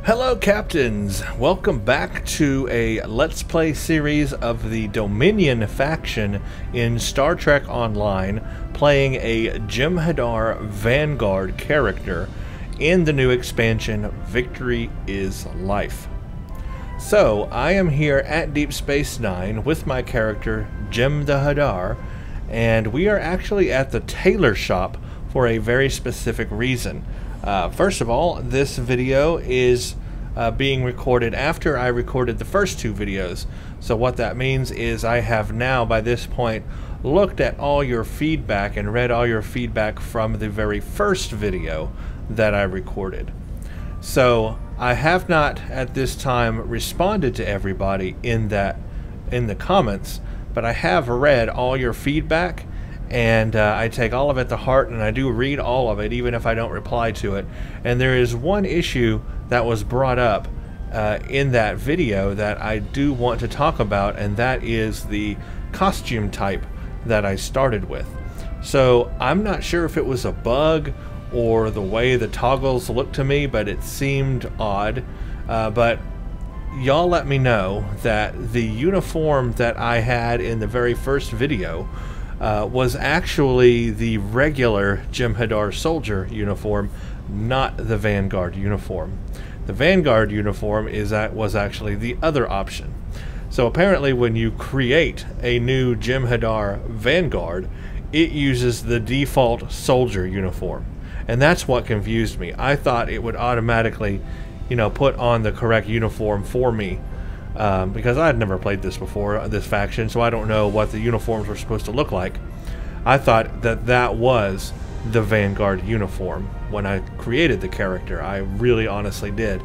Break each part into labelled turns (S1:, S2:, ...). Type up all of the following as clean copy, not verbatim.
S1: Hello Captains! Welcome back to a Let's Play series of the Dominion faction in Star Trek Online, playing a Jem'Hadar Vanguard character in the new expansion, Victory is Life. So, I am here at Deep Space Nine with my character, Jem'Hadar, and we are actually at the tailor shop for a very specific reason. First of all, this video is being recorded after I recorded the first two videos. So what that means is I have now, by this point, looked at all your feedback and read all your feedback from the very first video that I recorded. So I have not at this time responded to everybody in the comments, but I have read all your feedback, and I take all of it to heart, and I do read all of it even if I don't reply to it. And there is one issue that was brought up in that video that I do want to talk about, and that is the costume type that I started with. So I'm not sure if it was a bug or the way the toggles looked to me, but it seemed odd. But y'all let me know that the uniform that I had in the very first video was actually the regular Jem'Hadar soldier uniform, not the Vanguard uniform. The Vanguard uniform was actually the other option. So apparently when you create a new Jem'Hadar Vanguard, it uses the default soldier uniform. And that's what confused me. I thought it would automatically, put on the correct uniform for me. Because I had never played this before, this faction, so I don't know what the uniforms were supposed to look like. I thought that was the Vanguard uniform when I created the character. I really honestly did.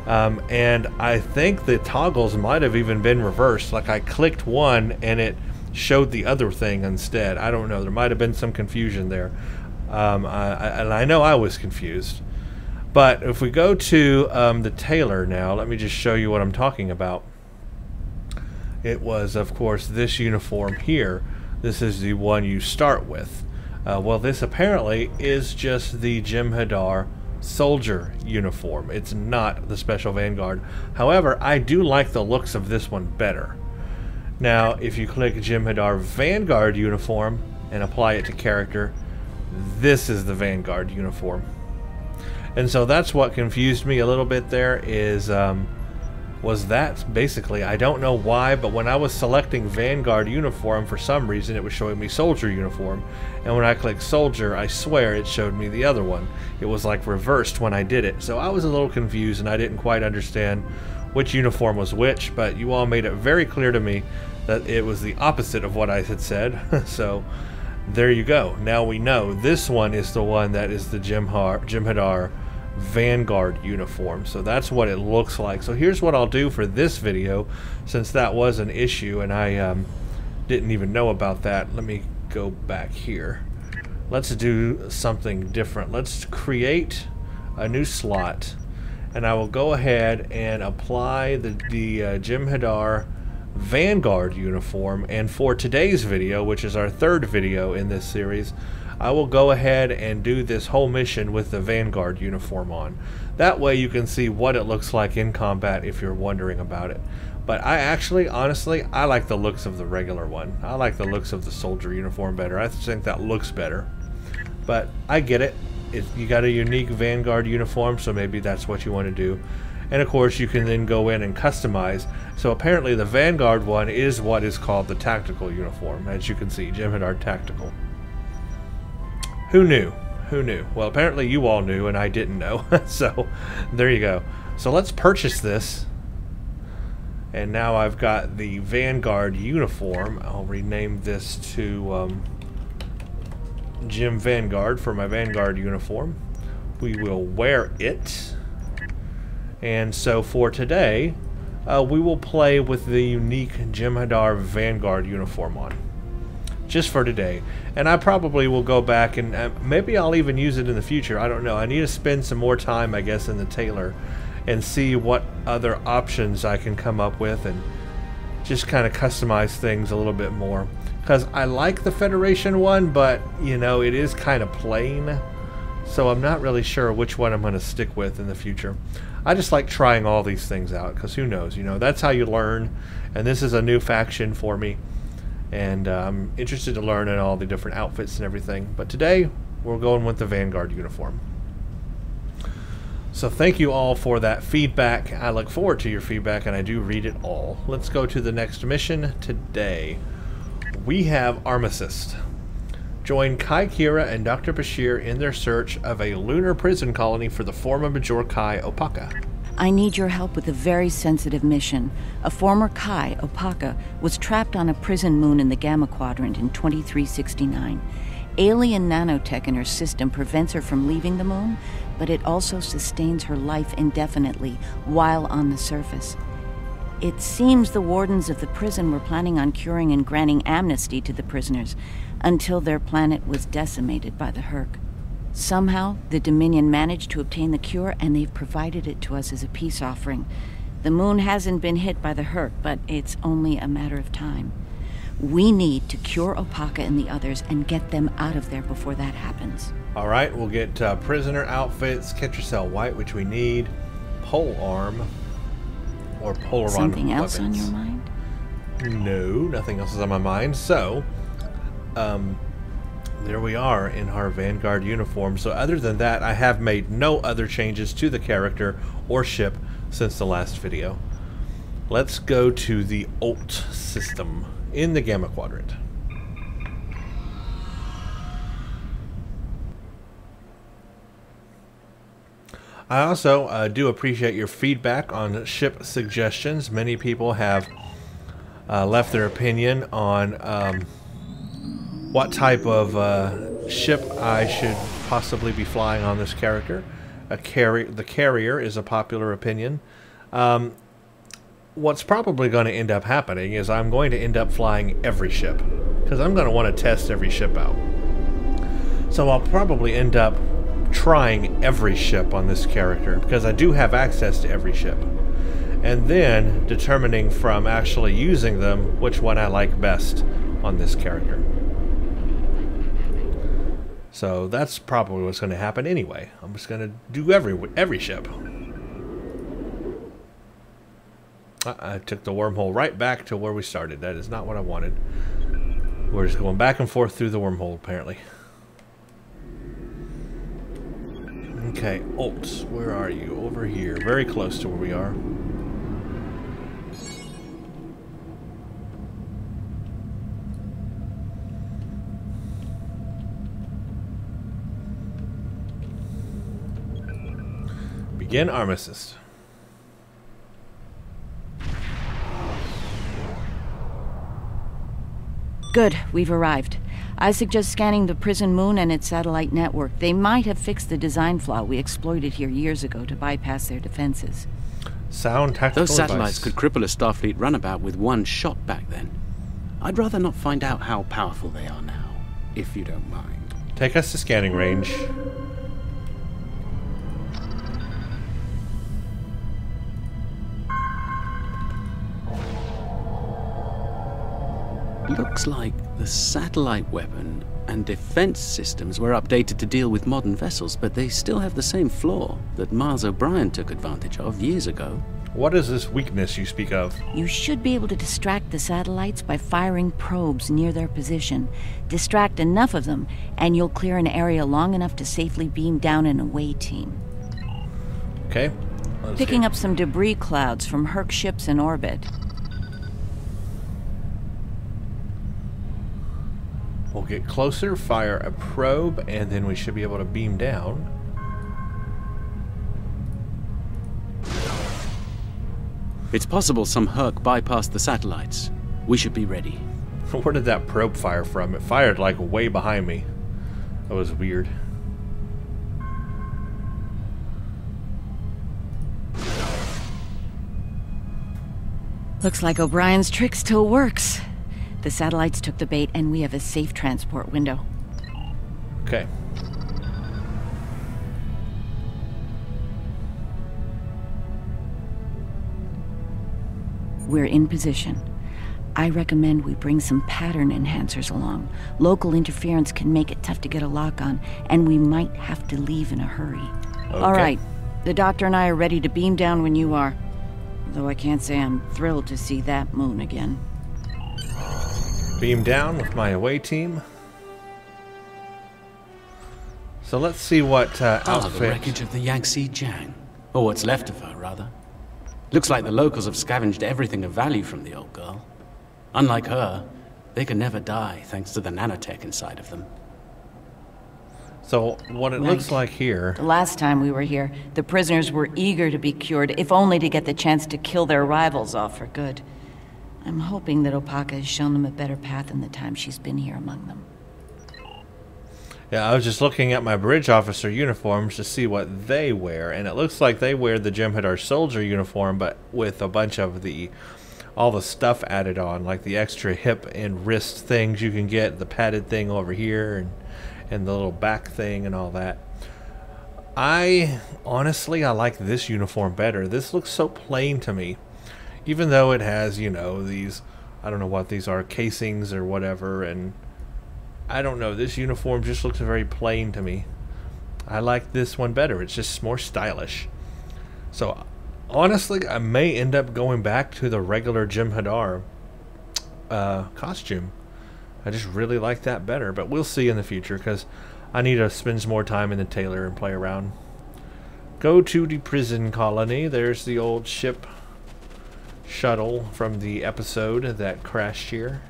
S1: And I think the toggles might have even been reversed. Like I clicked one and it showed the other thing instead. I don't know. There might have been some confusion there. And I know I was confused. But if we go to the tailor now, let me just show you what I'm talking about. It was, of course, this uniform here. This is the one you start with. Well, this apparently is just the Jem'Hadar soldier uniform. It's not the Special Vanguard. However, I do like the looks of this one better. Now, if you click Jem'Hadar Vanguard uniform and apply it to character, this is the Vanguard uniform. And so that's what confused me a little bit there, was that basically, I don't know why, but when I was selecting Vanguard uniform, for some reason it was showing me soldier uniform, and when I clicked soldier, I swear it showed me the other one. It was like reversed when I did it. So I was a little confused and I didn't quite understand which uniform was which, but you all made it very clear to me that it was the opposite of what I had said. So there you go. Now we know this one is the one that is the Jem'Hadar Vanguard uniform. So that's what it looks like. So here's what I'll do for this video, since that was an issue and I didn't even know about that. Let me go back here. Let's do something different. Let's create a new slot, and I will go ahead and apply the Jem'Hadar Vanguard uniform. And for today's video, which is our third video in this series, I will go ahead and do this whole mission with the Vanguard uniform on. That way you can see what it looks like in combat if you're wondering about it. But I actually, honestly, I like the looks of the regular one. I like the looks of the soldier uniform better. I think that looks better. But I get it. You got a unique Vanguard uniform, so maybe that's what you want to do. And of course you can then go in and customize. So apparently the Vanguard one is what is called the tactical uniform. As you can see, Jem'Hadar Tactical. Who knew? Who knew? Well, apparently you all knew and I didn't know. So there you go. So let's purchase this. And now I've got the Vanguard uniform. I'll rename this to Jim Vanguard for my Vanguard uniform. We will wear it. And so for today, we will play with the unique Jem'Hadar Vanguard uniform on. Just for today. And I probably will go back and maybe I'll even use it in the future. I don't know. I need to spend some more time, I guess, in the tailor and see what other options I can come up with and just kind of customize things a little bit more. Because I like the Federation one, but, it is kind of plain. So I'm not really sure which one I'm going to stick with in the future. I just like trying all these things out, because who knows, you know, that's how you learn. And this is a new faction for me, and I'm interested to learn in all the different outfits and everything. But today we're going with the Vanguard uniform. So thank you all for that feedback. I look forward to your feedback, and I do read it all. Let's go to the next mission today. We have Armistice. Join Kai Kira and Dr. Bashir in their search of a lunar prison colony for the former Major Kai Opaka.
S2: I need your help with a very sensitive mission. A former Kai, Opaka, was trapped on a prison moon in the Gamma Quadrant in 2369. Alien nanotech in her system prevents her from leaving the moon, but it also sustains her life indefinitely while on the surface. It seems the wardens of the prison were planning on curing and granting amnesty to the prisoners until their planet was decimated by the Herc. Somehow, the Dominion managed to obtain the cure, and they've provided it to us as a peace offering. The moon hasn't been hit by the Herc, but it's only a matter of time. We need to cure Opaka and the others and get them out of there before that happens.
S1: Alright, we'll get prisoner outfits, Catcher Cell White, which we need, pole arm, or Polaron
S2: Something else
S1: weapons.
S2: on your mind?
S1: No, nothing else is on my mind. So, there we are in our Vanguard uniform. So other than that, I have made no other changes to the character or ship since the last video. Let's go to the Alt system in the Gamma Quadrant. I also do appreciate your feedback on ship suggestions. Many people have left their opinion on what type of ship I should possibly be flying on this character. The carrier is a popular opinion. What's probably going to end up happening is I'm going to end up flying every ship, because I'm going to want to test every ship out. So I'll probably end up trying every ship on this character, because I do have access to every ship, and then determining from actually using them which one I like best on this character. So that's probably what's going to happen anyway. I'm just going to do every ship. I took the wormhole right back to where we started. That is not what I wanted. We're just going back and forth through the wormhole, apparently. Okay, Alt, where are you? Over here. Very close to where we are. Begin Armistice.
S2: Good, we've arrived. I suggest scanning the prison moon and its satellite network. They might have fixed the design flaw we exploited here years ago to bypass their defenses.
S1: Sound tactical
S3: Those satellites
S1: advice.
S3: could cripple a Starfleet runabout with one shot back then. I'd rather not find out how powerful they are now, if you don't mind.
S1: Take us to scanning range.
S3: Looks like the satellite weapon and defense systems were updated to deal with modern vessels, but they still have the same flaw that Mars O'Brien took advantage of years ago.
S1: What is this weakness you speak of?
S2: You should be able to distract the satellites by firing probes near their position. Distract enough of them, and you'll clear an area long enough to safely beam down an away team.
S1: Okay.
S2: Picking up some debris clouds from Herc ships in orbit.
S1: We'll get closer, fire a probe, and then we should be able to beam down.
S3: It's possible some Herc bypassed the satellites. We should be ready.
S1: Where did that probe fire from? It fired like way behind me. That was weird.
S2: Looks like O'Brien's trick still works. The satellites took the bait, and we have a safe transport window.
S1: Okay.
S2: We're in position. I recommend we bring some pattern enhancers along. Local interference can make it tough to get a lock on, and we might have to leave in a hurry.
S1: Okay.
S2: All right. The Doctor and I are ready to beam down when you are. Though I can't say I'm thrilled to see that moon again.
S1: Beam down with my away team. So let's see what outfit...
S3: the wreckage of the Yangtze Jiang. Or what's left of her, rather. Looks like the locals have scavenged everything of value from the old girl. Unlike her, they can never die thanks to the nanotech inside of them.
S1: So what it looks like here...
S2: The last time we were here, the prisoners were eager to be cured, if only to get the chance to kill their rivals off for good. I'm hoping that Opaka has shown them a better path in the time she's been here among them.
S1: Yeah, I was just looking at my bridge officer uniforms to see what they wear, and it looks like they wear the Jem'Hadar soldier uniform, but with a bunch of all the stuff added on, like the extra hip and wrist things you can get, the padded thing over here, and the little back thing and all that. Honestly, I like this uniform better. This looks so plain to me. Even though it has, you know, these, I don't know what these are, casings or whatever, and I don't know, this uniform just looks very plain to me. I like this one better. It's just more stylish. So, honestly, I may end up going back to the regular Jem'Hadar costume. I just really like that better, but we'll see in the future, because I need to spend some more time in the tailor and play around. Go to the prison colony. There's the old shuttle from the episode that crashed here.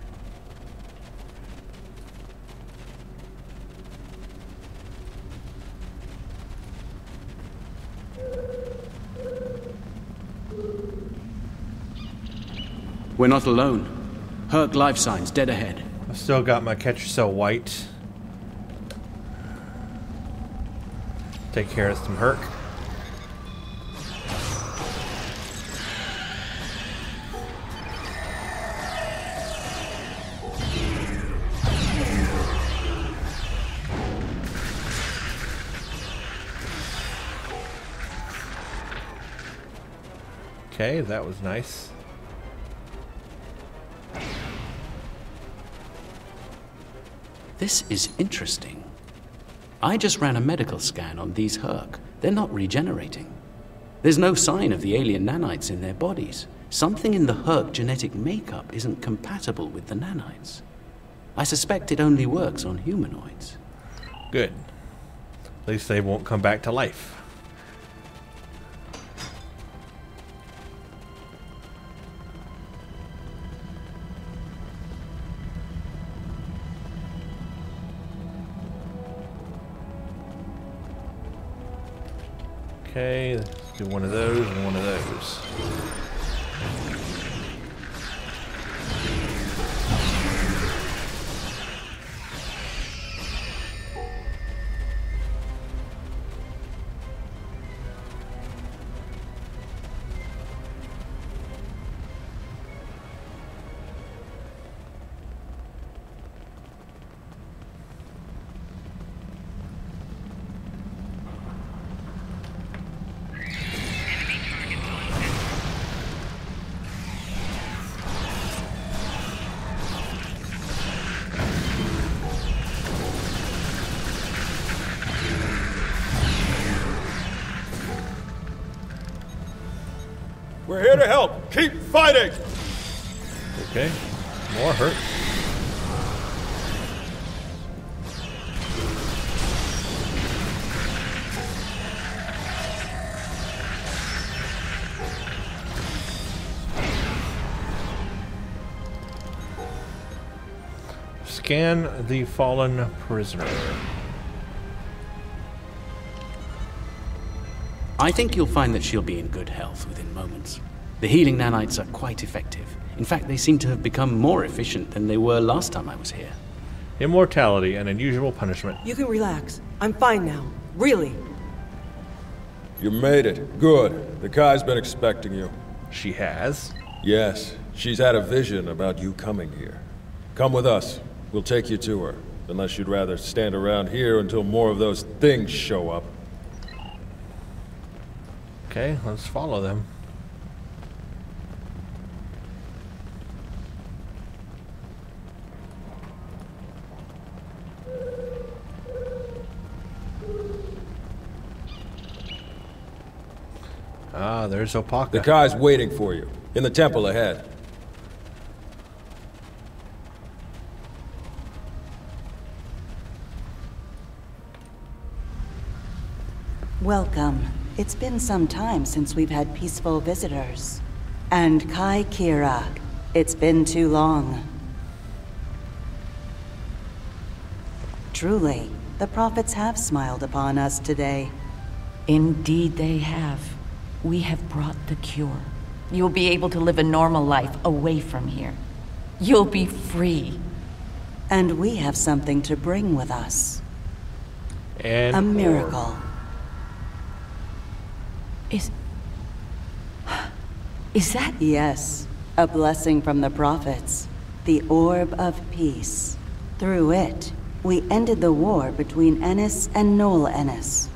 S3: We're not alone. Herc life signs dead ahead.
S1: I've still got my catcher cell white. Take care of some Herc. Okay, that was nice.
S3: This is interesting. I just ran a medical scan on these Herc. They're not regenerating. There's no sign of the alien nanites in their bodies. Something in the Herc genetic makeup isn't compatible with the nanites. I suspect it only works on humanoids.
S1: Good. At least they won't come back to life. Okay, let's do one of those and one of those.
S4: We're here to help. Keep fighting!
S1: Okay, more hurt. Scan the fallen prisoner.
S3: I think you'll find that she'll be in good health within moments. The healing nanites are quite effective. In fact, they seem to have become more efficient than they were last time I was here.
S1: Immortality, an unusual punishment.
S5: You can relax. I'm fine now. Really.
S4: You made it. Good. The Kai's been expecting you.
S1: She has?
S4: Yes. She's had a vision about you coming here. Come with us. We'll take you to her. Unless you'd rather stand around here until more of those things show up.
S1: Okay, let's follow them. Ah, there's Opaka.
S4: The Kai's waiting for you, in the temple ahead.
S6: Welcome. It's been some time since we've had peaceful visitors. And Kai Kira, it's been too long. Truly, the prophets have smiled upon us today.
S2: Indeed they have. We have brought the cure. You'll be able to live a normal life away from here. You'll be free.
S6: And we have something to bring with us.
S1: And
S6: a miracle.
S2: Is that...
S6: Yes, a blessing from the prophets. The Orb of Peace. Through it, we ended the war between Ennis and Noel Ennis.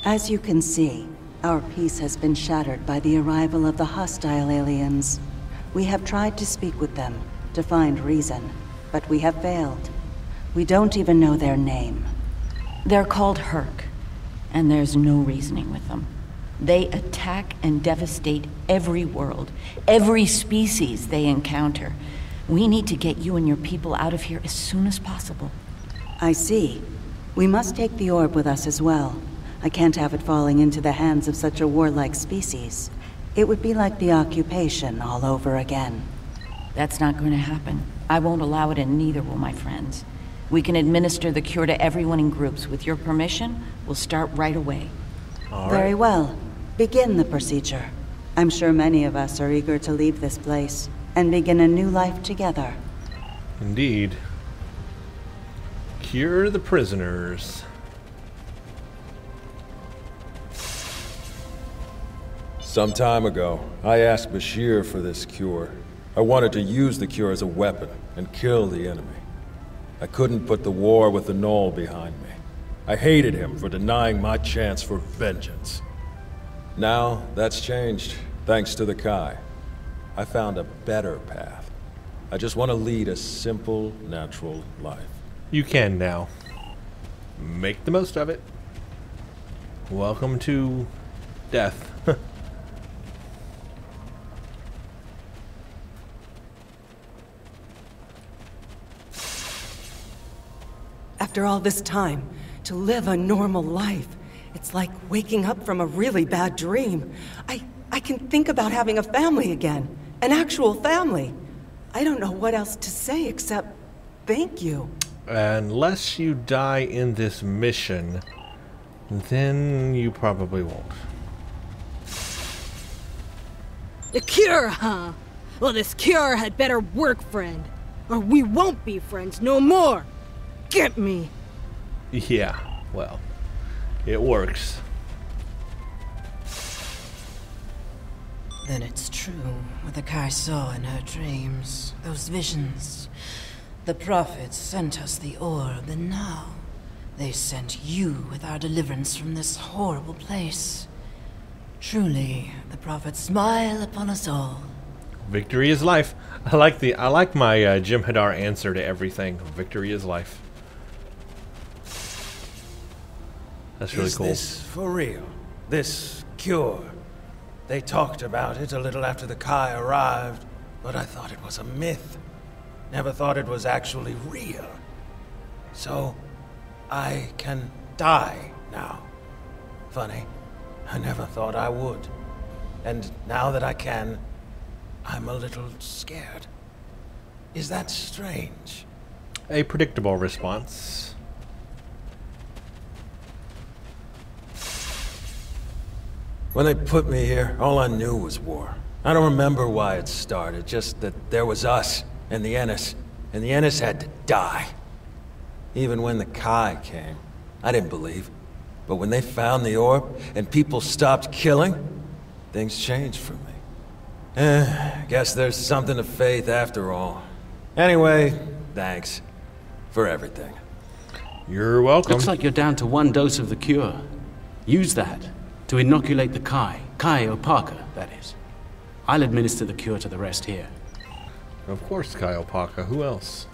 S6: As you can see, our peace has been shattered by the arrival of the hostile aliens. We have tried to speak with them, to find reason, but we have failed. We don't even know their name.
S2: They're called Herc, and there's no reasoning with them. They attack and devastate every world, every species they encounter. We need to get you and your people out of here as soon as possible.
S6: I see. We must take the orb with us as well. I can't have it falling into the hands of such a warlike species. It would be like the occupation all over again.
S2: That's not going to happen. I won't allow it, and neither will my friends. We can administer the cure to everyone in groups. With your permission, we'll start right away.
S1: all right.
S6: Very well. Begin the procedure. I'm sure many of us are eager to leave this place and begin a new life together.
S1: Indeed. Cure the prisoners.
S4: Some time ago, I asked Bashir for this cure. I wanted to use the cure as a weapon and kill the enemy. I couldn't put the war with the Knoll behind me. I hated him for denying my chance for vengeance. Now, that's changed, thanks to the Kai. I found a better path. I just want to lead a simple, natural life.
S1: You can now. Make the most of it. Welcome to death.
S5: After all this time, to live a normal life, it's like waking up from a really bad dream. I can think about having a family again, an actual family. I don't know what else to say except thank you.
S1: Unless you die in this mission, then you probably won't.
S7: The cure, huh? Well, this cure had better work, friend. Or we won't be friends no more. Get me!
S1: Yeah, well, it works.
S8: Then it's true what the Kai saw in her dreams. Those visions. The prophets sent us the orb, and now they sent you with our deliverance from this horrible place. Truly, the prophets smile upon us all.
S1: Victory is life. I like my Jem'Hadar answer to everything. Victory is life. That's really cool.
S9: Is this for real? This cure? They talked about it a little after the Kai arrived, but I thought it was a myth. Never thought it was actually real. So, I can die now. Funny, I never thought I would. And now that I can, I'm a little scared. Is that strange?
S1: A predictable response.
S9: When they put me here, all I knew was war. I don't remember why it started, just that there was us and the Ennis had to die. Even when the Kai came, I didn't believe. But when they found the orb and people stopped killing, things changed for me. Guess there's something to faith after all. Anyway, thanks for everything.
S1: You're welcome.
S3: Looks like you're down to 1 dose of the cure. Use that to inoculate the Kai Opaka, that is. I'll administer the cure to the rest here.
S1: Of course, Opaka. Who else?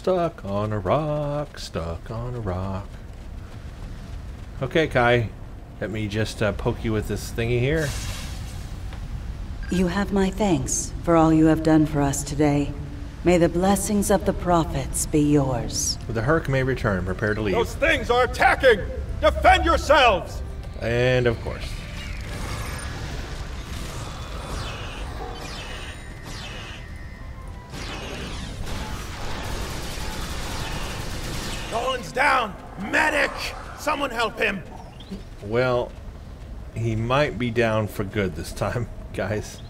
S1: Stuck on a rock, stuck on a rock. Okay, Kai. Let me just poke you with this thingy here.
S6: You have my thanks for all you have done for us today. May the blessings of the prophets be yours.
S1: The Herc may return. Prepare to leave.
S4: Those things are attacking! Defend yourselves!
S1: And of course.
S9: Nolan's down! Medic! Someone help him!
S1: Well, he might be down for good this time, guys.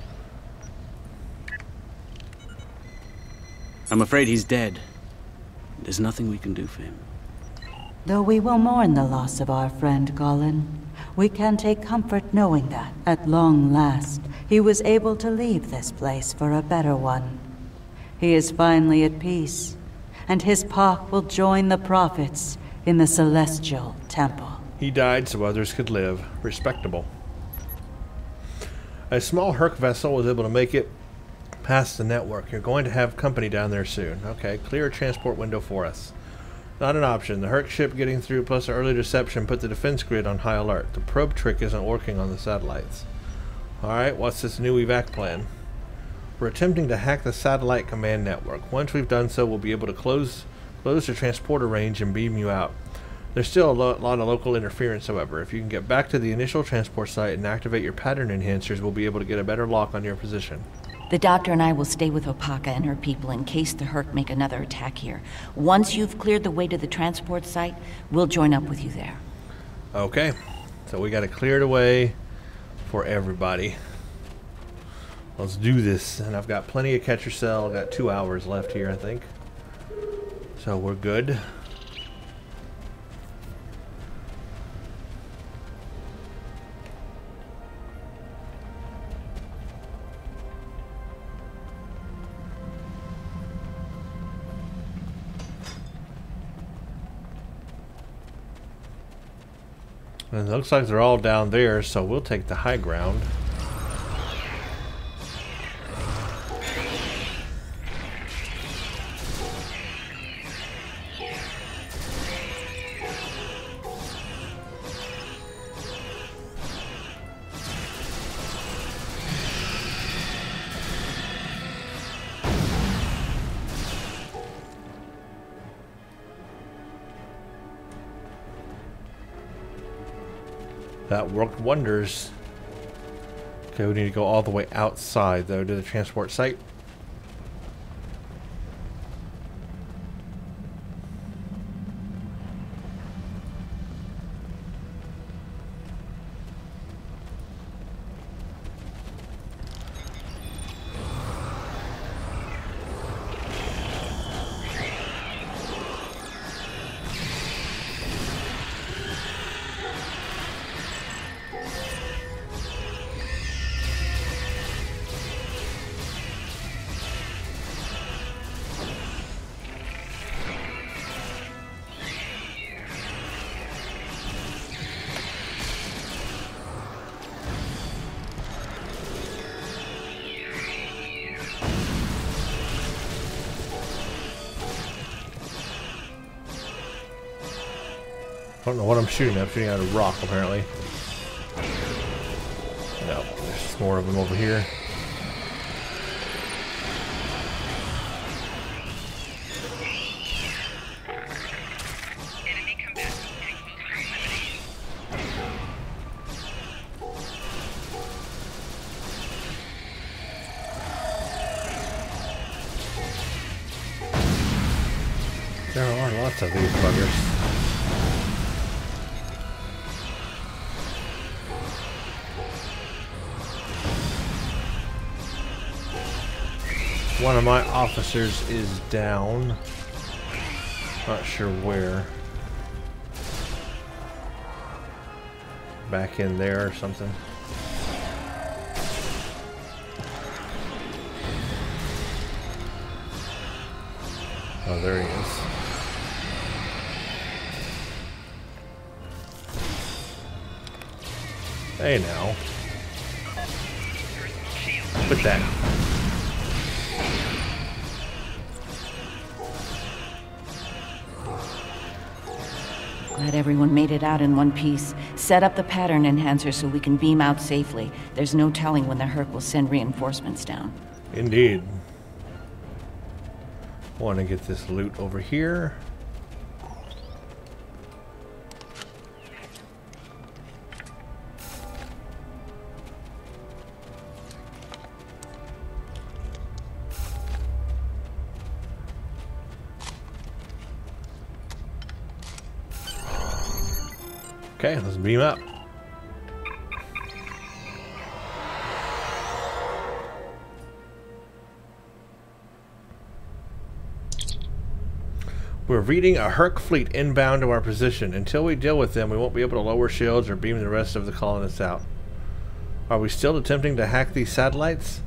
S3: I'm afraid he's dead. There's nothing we can do for him.
S6: Though we will mourn the loss of our friend Colin, we can take comfort knowing that, at long last, he was able to leave this place for a better one. He is finally at peace, and his Pak will join the prophets in the Celestial Temple.
S1: He died so others could live. Respectable. A small Herc vessel was able to make it past the network. You're going to have company down there soon. Okay, clear a transport window for us. Not an option. The Herc ship getting through plus our early deception put the defense grid on high alert. The probe trick isn't working on the satellites. Alright, what's this new evac plan? We're attempting to hack the satellite command network. Once we've done so, we'll be able to close the transporter range and beam you out. There's still a lot of local interference, however. If you can get back to the initial transport site and activate your pattern enhancers, we'll be able to get a better lock on your position.
S2: The doctor and I will stay with Opaka and her people in case the Herc make another attack here. Once you've cleared the way to the transport site, we'll join up with you there.
S1: Okay, so we got to clear the way for everybody. Let's do this. And I've got plenty of catcher cell. I've got 2 hours left here, I think. So we're good. And it looks like they're all down there, so we'll take the high ground. That worked wonders. Okay, we need to go all the way outside, though, to the transport site. I don't know what I'm shooting. I'm shooting at a rock, apparently. No, there's more of them over here. There are lots of these buggers. One of my officers is down. Not sure where. Back in there or something. Oh, there he is. Hey now. Put that.
S2: Glad everyone made it out in one piece. Set up the pattern enhancer so we can beam out safely. There's no telling when the Herc will send reinforcements down.
S1: Indeed. Want to get this loot over here. Okay, let's beam up. We're reading a Herc fleet inbound to our position. Until we deal with them, we won't be able to lower shields or beam the rest of the colonists out. Are we still attempting to hack these satellites?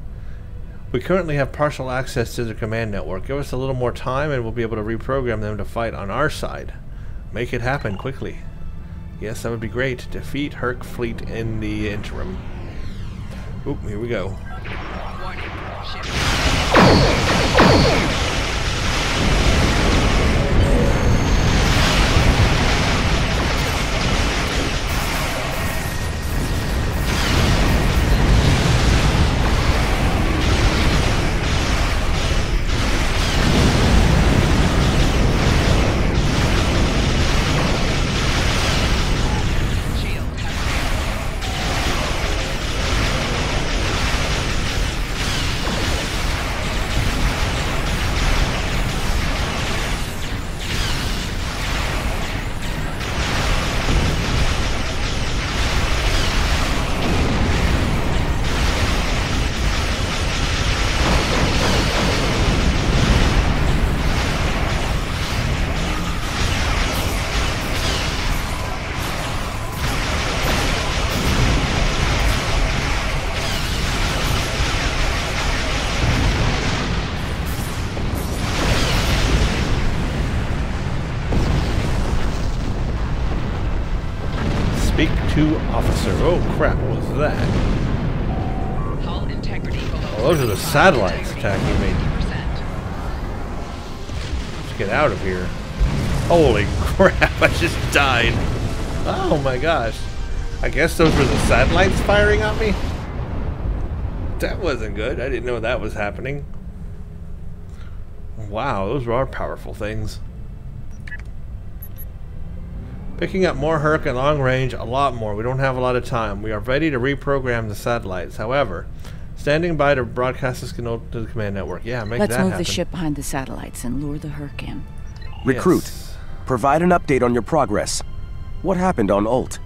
S1: We currently have partial access to the command network. Give us a little more time and we'll be able to reprogram them to fight on our side. Make it happen quickly. Yes, that would be great. Defeat Herc fleet in the interim. Oop, here we go. Speak to officer. Oh crap, what was that?
S10: Hull integrity below.
S1: Oh, those are the satellites attacking me. Let's get out of here. Holy crap, I just died. Oh my gosh. I guess those were the satellites firing at me? That wasn't good. I didn't know that was happening. Wow, those are powerful things. Picking up more Herc at long range, a lot more. We don't have a lot of time. We are ready to reprogram the satellites. However, standing by to broadcast the signal to the command network. Yeah, make that happen.
S2: Let's move the ship behind the satellites and lure the Herc in.
S11: Recruit,
S1: Yes.
S11: provide an update on your progress. What happened on Ult?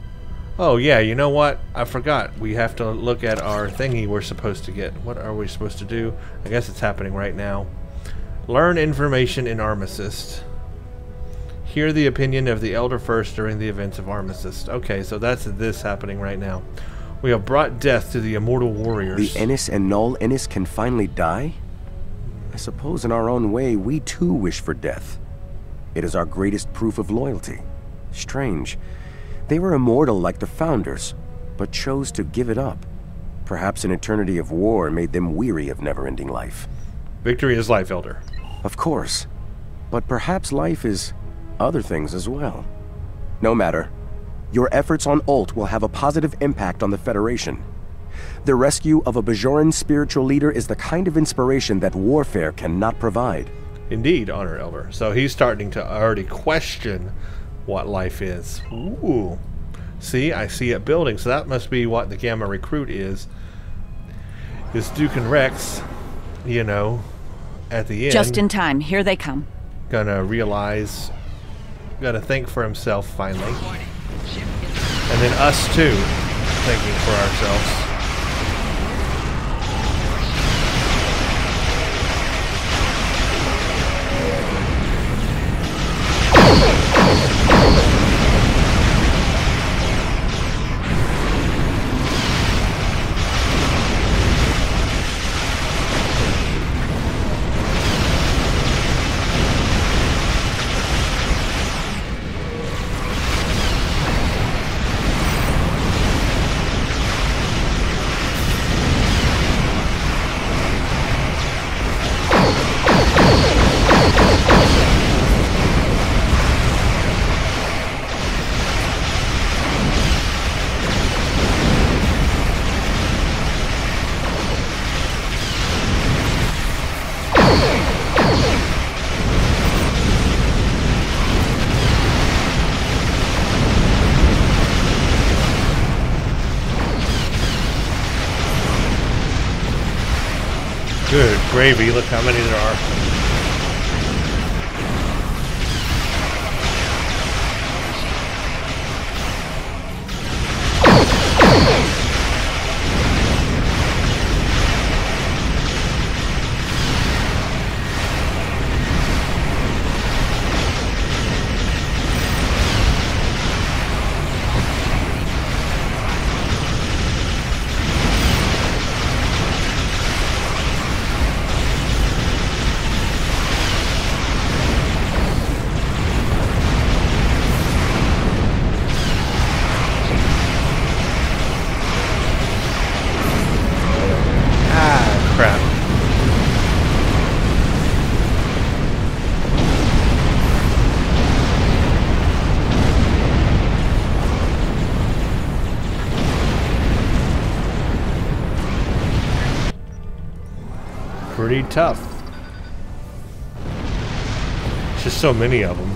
S1: Oh yeah, you know what? I forgot. We have to look at our thingy we're supposed to get. What are we supposed to do? I guess it's happening right now. Learn information in Armistice. Hear the opinion of the Elder first during the events of Armistice. Okay, so that's this happening right now. We have brought death to the immortal warriors.
S11: The Ennis and Null Ennis can finally die? I suppose in our own way, we too wish for death. It is our greatest proof of loyalty. Strange. They were immortal like the Founders, but chose to give it up. Perhaps an eternity of war made them weary of never-ending life.
S1: Victory is life, Elder.
S11: Of course. But perhaps life is other things as well. No matter. Your efforts on Ult will have a positive impact on the Federation. The rescue of a Bajoran spiritual leader is the kind of inspiration that warfare cannot provide.
S1: Indeed, Honor Elder. So he's starting to already question what life is. Ooh. See, I see it building. So that must be what the Gamma Recruit is. Is Duke and Rex, you know, at the end.
S2: Just in time. Here they come.
S1: Gonna realize, gonna think for himself finally. And then us too, thinking for ourselves. Good gravy, look how many there are. Pretty tough. It's just so many of them.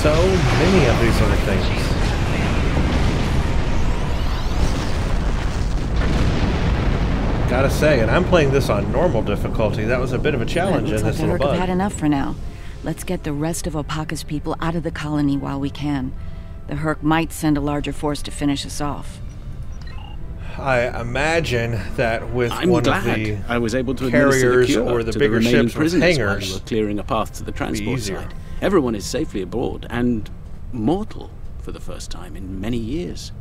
S1: So many of these other things. Gotta say, and I'm playing this on normal difficulty. That was a bit of a challenge in this little bug.
S2: I've had enough for now. Let's get the rest of Opaka's people out of the colony while we can. The Herc might send a larger force to finish us off.
S1: I imagine that with one of the
S3: I was able to
S1: carriers or the bigger ships with hangars,
S3: while we were clearing a path to the transport site. Everyone is safely aboard and mortal for the first time in many years.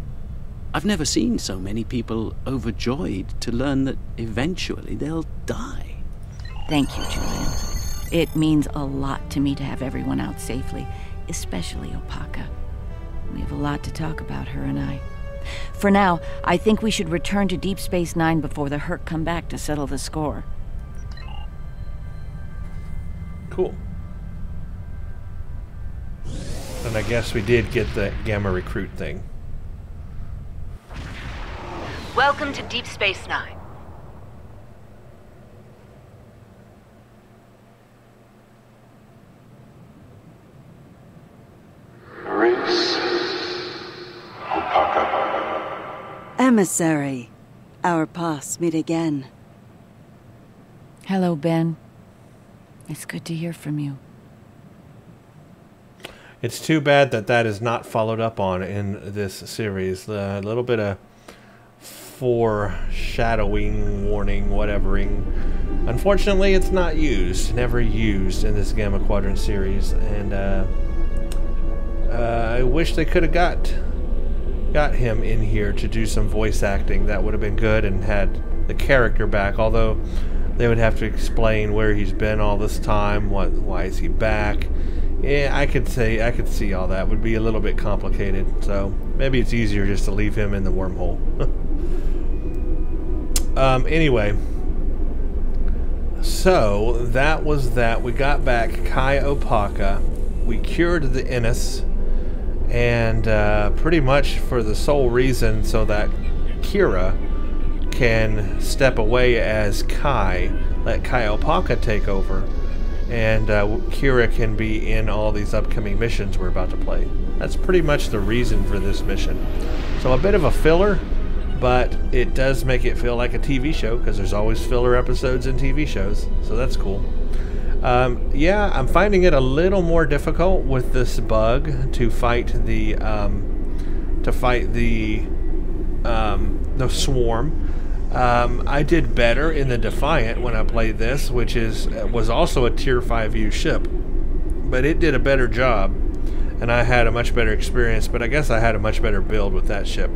S3: I've never seen so many people overjoyed to learn that eventually they'll die.
S2: Thank you, Julian. It means a lot to me to have everyone out safely, especially Opaka. We have a lot to talk about, her and I. For now, I think we should return to Deep Space Nine before the Herc come back to settle the score.
S1: Cool. And I guess we did get the Gamma Recruit thing.
S12: Welcome to Deep Space Nine.
S6: Emissary, our paths meet again.
S2: Hello, Ben. It's good to hear from you.
S1: It's too bad that that is not followed up on in this series. A little bit of foreshadowing, warning, whatevering. Unfortunately, it's not used, never used in this Gamma Quadrant series, and I wish they could have got him in here to do some voice acting. That would have been good and had the character back, although they would have to explain where he's been all this time, why is he back. Yeah, I could see all that would be a little bit complicated, so maybe it's easier just to leave him in the wormhole. Anyway, so that was that. We got back Kai Opaka, we cured the Innis, and pretty much for the sole reason so that Kira can step away as Kai, let Kai Opaka take over. and Kira can be in all these upcoming missions we're about to play. That's pretty much the reason for this mission. So a bit of a filler, but it does make it feel like a TV show, because there's always filler episodes in TV shows, so that's cool. Yeah, I'm finding it a little more difficult with this bug to fight the swarm. I did better in the Defiant when I played this, which was also a Tier 5U ship, but it did a better job, and I had a much better experience. But I guess I had a much better build with that ship.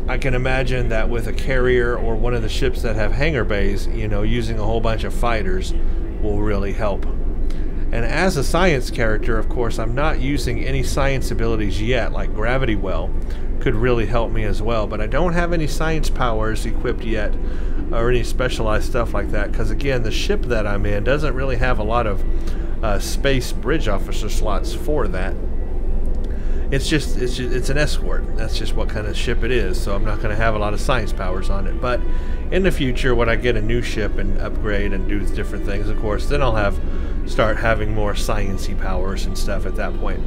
S1: I can imagine that with a carrier or one of the ships that have hangar bays, you know, using a whole bunch of fighters will really help. And as a science character, of course, I'm not using any science abilities yet, like Gravity Well could really help me as well, but I don't have any science powers equipped yet, or any specialized stuff like that, because again, the ship that I'm in doesn't really have a lot of space bridge officer slots for that. It's an escort. That's just what kind of ship it is, so I'm not going to have a lot of science powers on it. But in the future, when I get a new ship and upgrade and do different things, of course, then I'll start having more science-y powers and stuff at that point.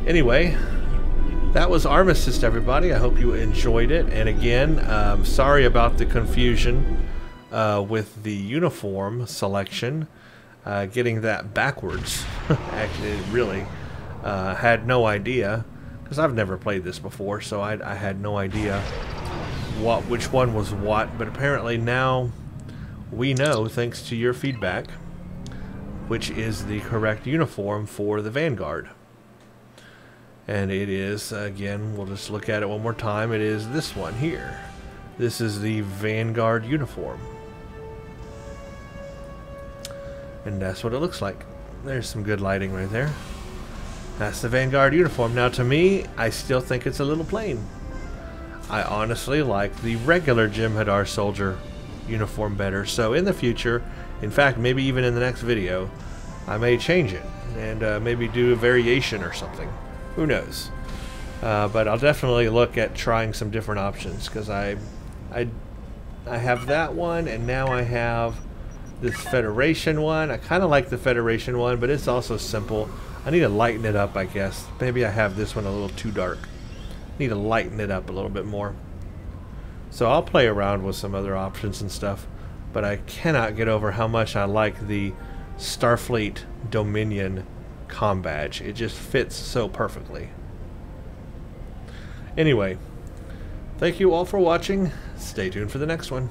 S1: Anyway, that was Armistice, everybody. I hope you enjoyed it. And again, sorry about the confusion with the uniform selection. Getting that backwards. Actually, really. Had no idea, because I've never played this before, so I had no idea which one was what, but apparently now we know, thanks to your feedback, which is the correct uniform for the Vanguard. And it is, again, we'll just look at it one more time, it is this one here. This is the Vanguard Uniform. And that's what it looks like. There's some good lighting right there. That's the Vanguard uniform. Now, to me, I still think it's a little plain. I honestly like the regular Jem'Hadar soldier uniform better. So in the future, in fact, maybe even in the next video, I may change it and maybe do a variation or something. Who knows? But I'll definitely look at trying some different options, because I have that one, and now I have this Federation one. I kind of like the Federation one, but it's also simple. I need to lighten it up, I guess. Maybe I have this one a little too dark. Need to lighten it up a little bit more. So I'll play around with some other options and stuff, but I cannot get over how much I like the Starfleet Dominion comm badge. It just fits so perfectly. Anyway, thank you all for watching. Stay tuned for the next one.